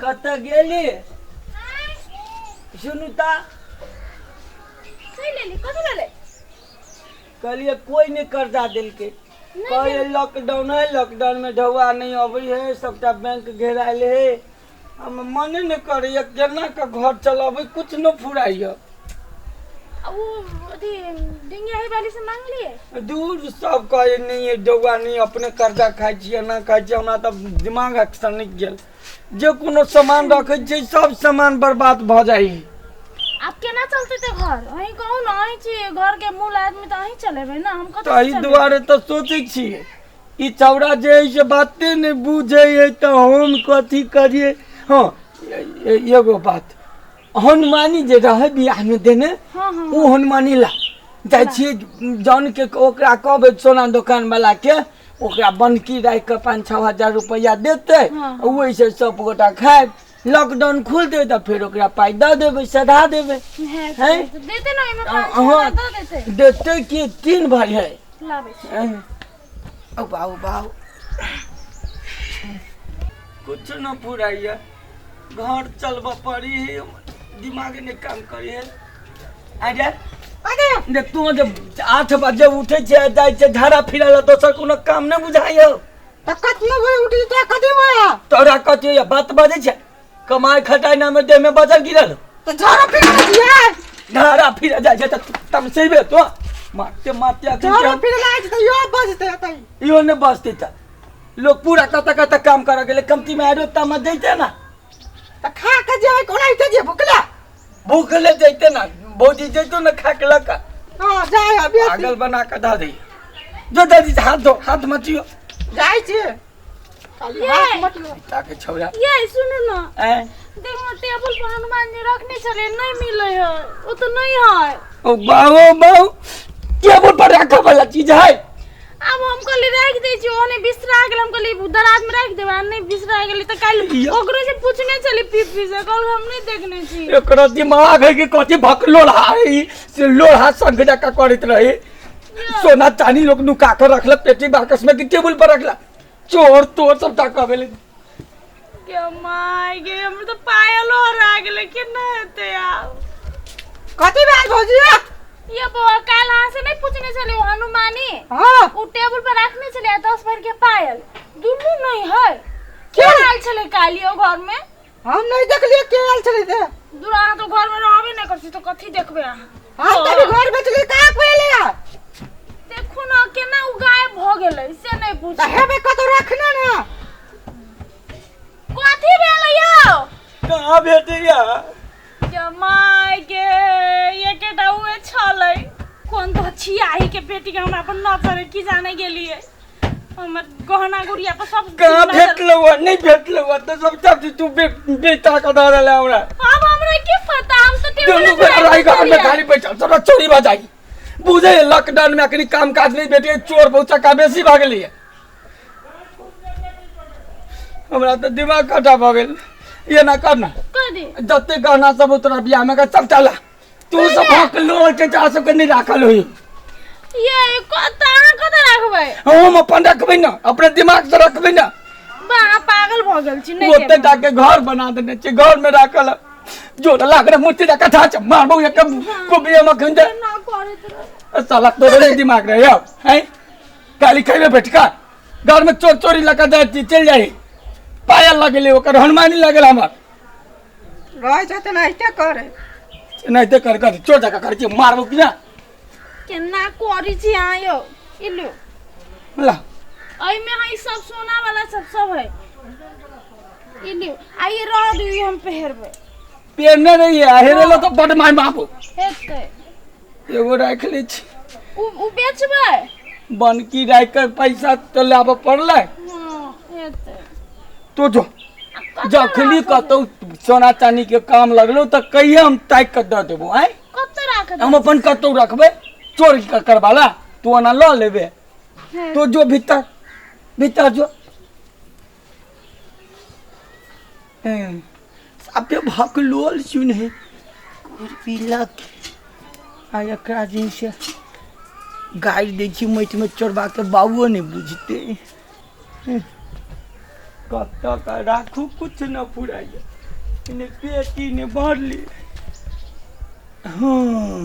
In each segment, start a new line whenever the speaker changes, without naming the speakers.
कत गेली सुनुता कहलिए कोई नहीं कर्जा दिल के कहलिए लॉकडाउन है लॉकडाउन में ढौआ नहीं अबे है सबटा बैंक घेरायल है हम मने नहीं करे केना का घर चलाबे कुछ न फुराइए दूर सब कहे नहीं है ढौआ नहीं अपने कर्जा खाई छी ना खाई छी हमरा तो दिमाग सनक गेल जे कोनो सामान रखे छी सब सामान बर्बाद भ जाई
आप केना चलते थे घर वही कहू ना वही छी घर के मूल आदमी तो वही चलेबे ना हम कत
तही दुआरे तो सोचे छी ई चौड़ा जे है से बाते नहीं बुझे है तो हम कथी करिए। हां एगो बात हनुमानी जे रहे बियाह में देने वो हनुमानी ला जाय छी जौन के ओकरा कहबे सोना दुकान वाला के ओकरा बनकी राख के 5-6 हजार रुपया देते वही से सब गोटा खाए लॉकडाउन खुल दे तो फिर ओकरा पाई द देबे सधा देबे हैं
देते ना में 5 देते
देते कि 3 भाई है
लाबे
ओ बाऊ कुछ न पुराइए घर चलबा पड़ी है दिमाग ने काम करी है आजा देख तू जब 8 बजे उठे छे जाय छे धारा फिरला दोसर कोनो काम न बुझाइयो
त कतना बजे उठी त कथि भया
तोरा कथि बात बाजे छे कमाई खटाई ना में दे में बजल गिरल
त झाड़ा फिर दिया
धारा फिर जाय छे त तम सेबे तो मारते मारते
झाड़ा फिर लाय त यो बजते तई
यो ने बजते त लोग पूरा कता काम कर गेले कमती में आरो त मत देते ना
त खा के जे कोना इते जे
भूखले जैते ना भौजी जैतो ना खा के लका
हां जाय अभी
पागल बना के धा दे जो दादी हाथ धो हाथ मचियो
जाय छे खाली हाथ मटियो
ताके छौरा
ये सुनो ना
ए
देखो टेबल पर हनुमान जी रखने चले नहीं मिले है वो तो नहीं है
ओ बाऊ टेबल पर रखा वाला चीज है
अब हम कल रख दे छी ओने बिसरा गेल हम कल दराज में रख देबा नहीं बिसरा गेल त काल ओकरो से पूछने चली पीपी से कल हम नहीं देखने छी
एकरा दिमाग है कि कथि भकलोल है से लोहा संग का करत रहे सोना चांदी लोग नुका के रखल पेटी बाकस में कि टेबल पर रखला चोर तो सब टाका भेले
के माय गे हम तो पायल हो रहा गेल के न हेते यार
कथि बात भौजी
ये बाबा काल हां से नहीं पूछने चले हनुमानी
हां
वो टेबल पर रखने चले 10 भर के पायल दुल्लू नहीं है
क्या
हाल चले कालियो घर में
हम नहीं देखलिए के हाल चले थे
दूरा तो घर में रहबे नहीं करती तो कथि देखबे
हम तभी घर में चले का पहले
देखो ना केना उ गायब भ गेलै से नहीं पूछ
त हेबे कतो रखना ना
कथि भेल यो
कहां भेटिया
जमाई के ये केटा हुए छलै कोन तो छियाही के बेटी के हमरा अपन नजर की जाने गेलिए हमर गहना गुड़िया पर सब
कहां भेटलो नहीं भेटलो तो सब तू बेटा का दादा ले हमरा
अब हमरा की पता हम तो
दोनों को लड़ाई घर में खाली बैठल सब चोरी बजाई बुझे लॉकडाउन में अखनी काम काज नहीं बेटे चोर बहुत का बेसी भ गेली हमरा तो दिमाग खटा भ गेल ये ना करना
कदी
जते गहना सब तोरा बियाह में का सब चला तू सब भकलो के जा सब के नहीं राखल होई
ये कता रखबै
हम अपन रखबै ना अपने दिमाग से रखबै ना
बा पागल भ गेल छी नहीं
ओते जाके घर बना देने छी घर में राखल जो लाग रे मूर्ति का कथा छ मारबो एक कुबिया में खंदे
ना करे
साला तोरे दिमाग रे यार हैं काली खइबे बैठका घर में चोर चोरी लगा दे चल जाई पायल लगले ओकर हनुमानी लगल हमर
रह जते नहीं ते करे
नहीं ते कर चोर जका कर छी मारबो कि ना
केना करी छी आयो इलो
ला
आई में है सब सोना वाला सब है इलो आई रह दी हम पहरबे
पेरने नहीं है हेरेलो तो बड माय बाबू
हेते
एगो राख ले छी
उ बेचबे
बनकी राख के पैसा तो लाबे पड़ले
हां हेते
तो जो जखनी कतौ सोना चांदी के काम लगलो तो कहिए हम ताक के द देबो आय
कत राख
हम अपन कतौ रखबे चोरी करवाला तू ना ल लेबे तो जो भीतर जो अबे भकलोल सुन है कुरपीला आ एकरा दिन से गाय दै छी मैट में चोरबा के बाबुओ नहीं बुझते कब तक राखू कुछ न फुराइए इन्हें पेटी ने भर ली। हाँ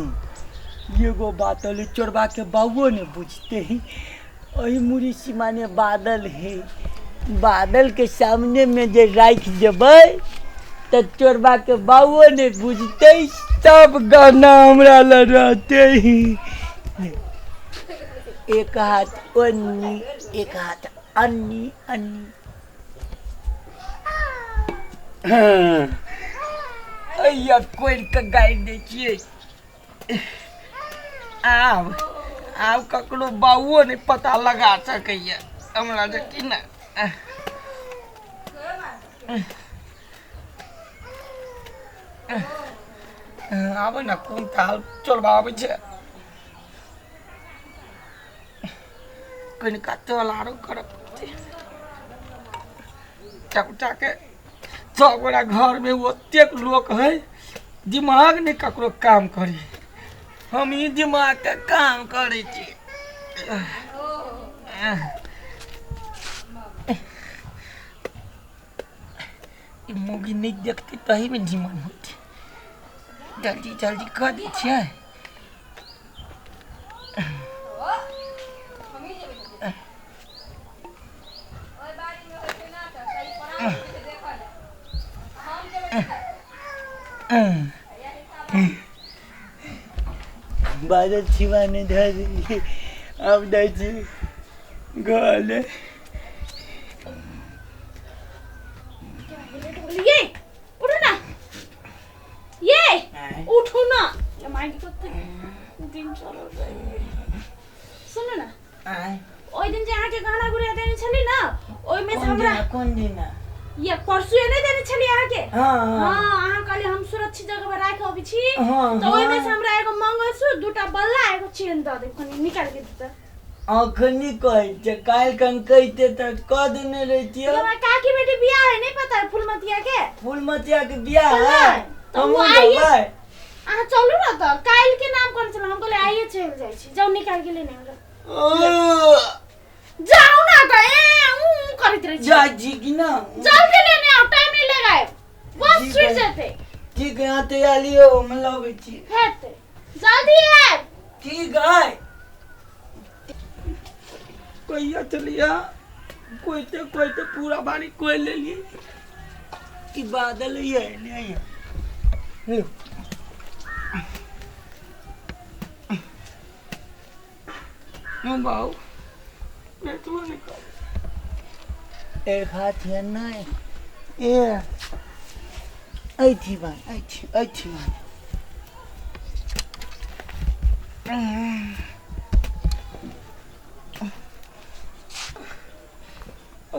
एगो बात अली चोरबा के बाबुओ ने बुझते ही वही मुरी सीमाने बादल है, बादल के सामने में जे राख देबै तो चोरबा के बाबुओ ने बुझते ही सब गाना हमरा ला रहते ही। एक हाथ अन्नी एक हाथ अन्नी अन्नी। हाँ अय्या कोई का गाय दे छिए आब आब ककरो बाबुओ नहीं पता लगा सकैया हमरा जे कि ना। आब ना कोन ताल चलबा आबै छै कनिका चल आरो करब चकटा के सबरा घर में ओतेक लोग है दिमाग नहीं ककरो काम करी हम ही दिमाग का काम करे छी। मुगी नहीं देखती तही में जीवन होती जल्दी जल्दी कर दी छियै। बादल छिवाने धर अब दाई गले
ये उठो ना ये उठो ना ये माइक करते दिन चलो सुनो ना ओई दिन जे आके गाना गुरिया देने छली ना ओई में से हमरा
कौन दिन
ये परसुए नहीं देने छली आके।
हां
हां कहले हम सुरक्षित जगह पर राख अबी छी
हाँ,
तो ओई में से हमरा एगो मंगलसूत्र दुटा बल्ला एगो चेन द दे कोनी निकाल के दे
अखनी कहै छै काल कन कहते त क देने रहती हो।
हमरा काकी बेटी बियाह है नहीं पता है
फूलमतिया के बियाह है
तो
हम
वो आइए
आए
आ चलू ना तो काल के नाम कर चला हम कहले आइए चल जाई छी जाओ निकाल के लेने हमरा जाओ ना तो ए करत रही
जा जी की ना
जल्दी लेने आओ टाइम नहीं लगाए बस स्वीट जाते
ठीक है यहाँ तैयारी हो मैं लावे छी
हेते जल्दी है
ठीक है कहिया चलिया कोई तो पूरा बारी कोई ले लिए कि बादल ही है ले नो बाऊ मैं तो निकाल एक हाथ है ना ये आई थी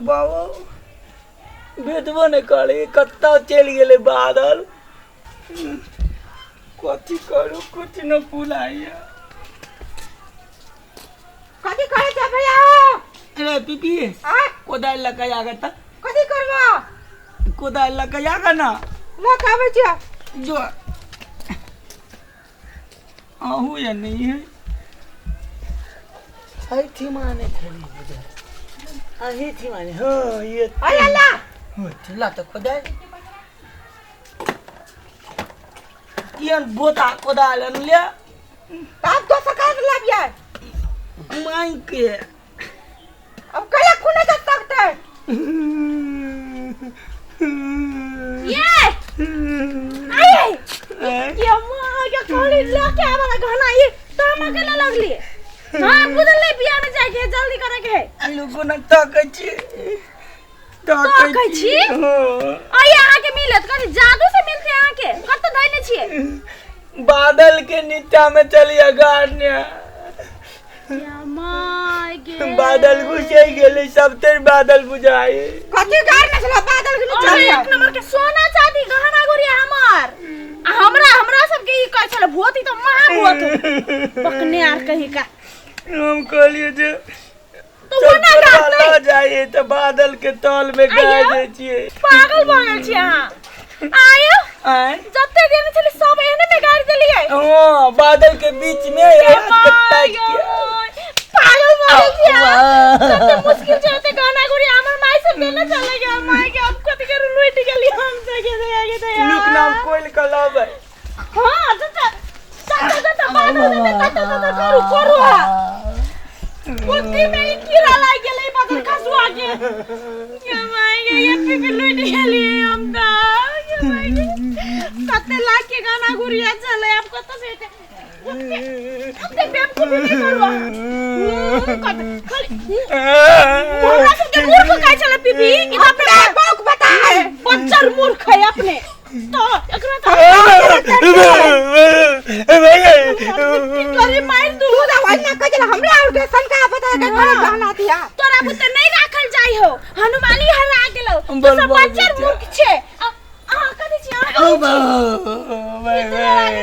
बाबू बेटबो नहीं करे कत्ता चल गए बादल कथी करू कुछ न पुलाइया
कथी करे छ भैया
अरे पीपी कोदाल लगाया गया था
कथी करबा
कोदाल लगाया गया ना
लगावे छ
जो आहू या नहीं है आई थी माने थली उधर आई थी माने हो ये
अल्ला
हो चला तो कोदाल कियन बोता कोदाल ले
आप तो सकात लाबिया
माई के
अब कला खुने तक तकते
ये आए ये मां के खोली लेके आवा गाना ये तामा के लगली हां बुदल ले बिया में जाके जल्दी करे के
आलू को न तकै छी
तकै छी आ यहाँ के मिलत कनी जादू से मिलते यहाँ के कत धइले छिए
बादल के नीचा में चलिए गाड़ने
या माय के
बादल घुसे गेले सब तेर बादल बुझाए
कथी गार में बादल के नीचे
अरे एक नंबर के सोना चांदी गहना गुड़िया हमार हमरा सब के ई कह छले भूती तो महा भूत पकने आर कही का
हम कहलिए जे
तो वो ना गाते
जाए तो बादल के तल में गाड़ दे छिए
पागल बनल छी अहाँ आयो
आय
जत्ते दिन चली सब एहने में गाड़ी देलिए
हां बादल के बीच में हाथ के टाइट के
पागल बनल छी अहाँ तब मुश्किल से गाना गुड़िया हमर माई से से देना चले गया माय के अब कथि करू लुट गेली हम से के दे
लुक नाम कोइल कलाब है
हां चाचा बादल दे करू बुद्धि में ही कीड़ा लग गेलै बादल खसुआ के माय के ये पे लुट गेली हम दा माय के कते लाख के गाना गुरिया चले अब कत से हमके बेवकूफ नहीं करवा मोरा से के मूर्ख काय चले पीपी कि अपने बाप बता है बच्चर मूर्ख है अपने तो एकरा करी मार दू
दवाई ना कजला हमरा और के सन का पता के घर बहना दिया
तोरा बुते नहीं राखल जाई हो हनुमानी हरा गेलो तो सब बच्चर मूर्ख छे कथि छी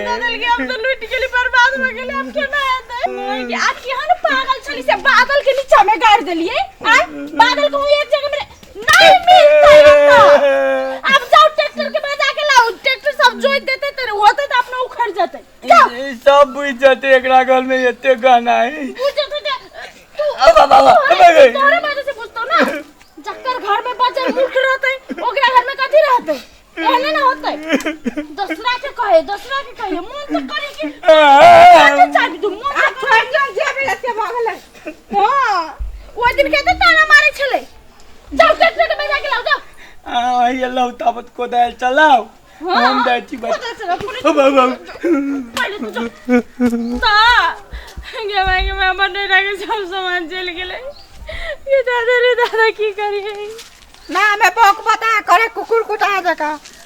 बदल के अब तो लूट गेली बर्बाद हो गेली अब केना हेतै आप केहन पागल छली से बादल के नीचा में गाड़ देलिए बादल को एक जगह में नहीं मिलता अब जाओ ट्रैक्टर के बजा के लाओ ट्रैक्टर सब जोत देते तेरे होते तो अपना उखड़ जाते
सब बुझ जाते एकरा घर में एते गाना है
बुझ जाते तू
बाबा
तोरे वजह से पूछतो ना जक्कर घर में बच्चा मूर्ख रहते ओकरा घर में कथि रहते कहले ना होते दूसरा के कहे मन तो करे कि चाबी दू मन तो
छोड़ जो जेबे से भागले
हां वो दिन कहते ताना मारे छले जाओ ट्रैक्टर के बजा के लाओ जाओ
ये लो ताबत को दाल चलाओ हम दाची बात बाबा
पहले तू ता के मैं बने रखे सब सामान चल गेले ये दादा रे दादा की करी
ना मैं भोक बता करे कुकुर कुटा जका